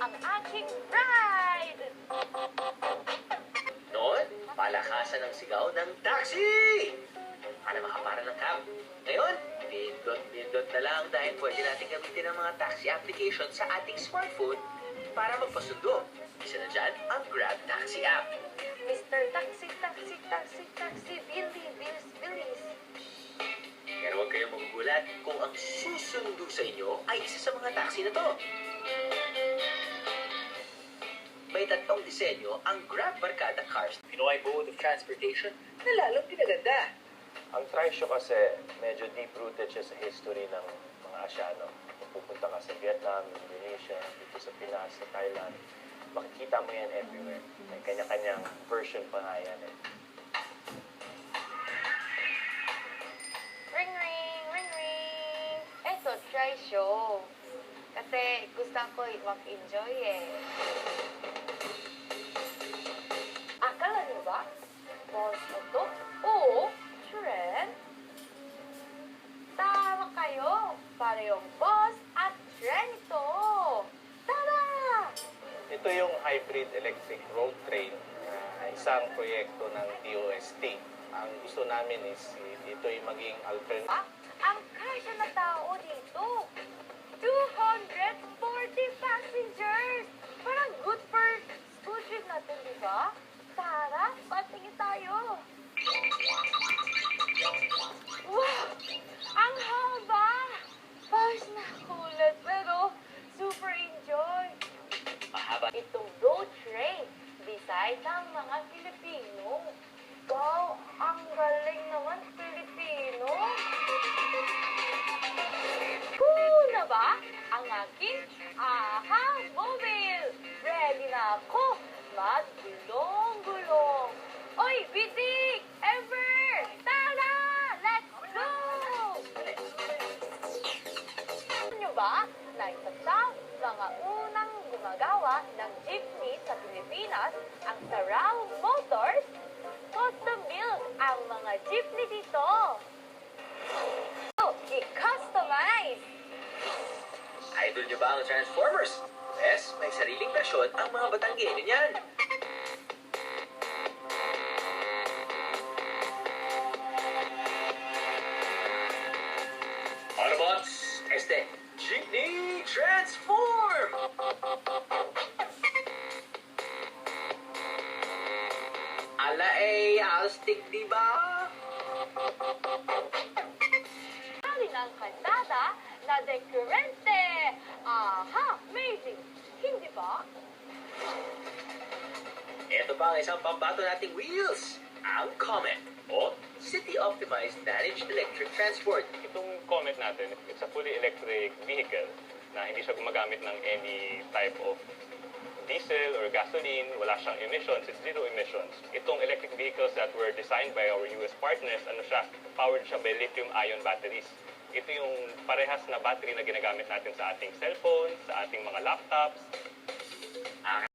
ang aking ride! Noon, palakasan ng sigaw ng taxi! Para makapara ng cab. Ngayon, pindot na lang dahil pwede natin gamitin ang mga taxi application sa ating smartphone para magpasundo. Isa na dyan ang Grab Taxi app. Mr. Taxi, Taxi, Taxi, Taxi, bilis. Pero huwag kayong magugulat kung ang susundo sa inyo ay isa sa mga taxi na to. May tatlong disenyo ang Grab Barkada Cars. Pinoy mode of transportation na lalong pinaganda. Ang Trisho kasi medyo deep-rooted siya sa history ng mga Asyano. Kung pupunta ka sa Vietnam, Indonesia, dito sa Pinas, sa Thailand, makikita mo yan everywhere. May kanya-kanyang version pa nga yan eh. Ring, ring, ring, ring. Eto, try show. Kasi gusto ko mag-enjoy eh. Akala niyo ba? Boss mo to? Oo, trend. Tama kayo. Parehong boss at trend ito. Tara! Ito yung hybrid electric road train na isang proyekto ng DOST. Ang gusto namin is ito'y maging alternative. Ang kasya na tao dito. 240 passengers. Parang good for school trip natin, di ba? Tara, patingin tayo. Wow! Ang haba! Pas na kulat, pero super enjoy. Mahaba. Itong road train, beside ng mga Pilipino. Wow, ang galing naman Pilipino. Na ba? Ang aking mobile. Ready na ako. Maggulong-gulong. Oy, Bitik! Ever! Tara! Let's go! Alam nyo ba na isa sa mga unang gumagawa ng jeepney sa Pilipinas, ang Sarao Motors, custom build ang mga jeepney dito. I-customize! Idol nyo ba ang Transformers? Yes, may sariling versyon ang mga Batanggenyo niyan. Autobots, Jeepney Transform! Ala astig diba? Alin ang kantada na dekurente. Amazing! Hindi ba? Ito pa ang isang pambato nating wheels, ang Comet o City Optimized Managed Electric Transport. Itong Comet natin, it's a fully electric vehicle na hindi siya gumagamit ng any type of diesel or gasoline, wala siyang emissions, it's zero emissions. Itong electric vehicles that were designed by our US partners, powered siya by lithium-ion batteries. Ito yung parehas na battery na ginagamit natin sa ating cellphones, sa ating mga laptops.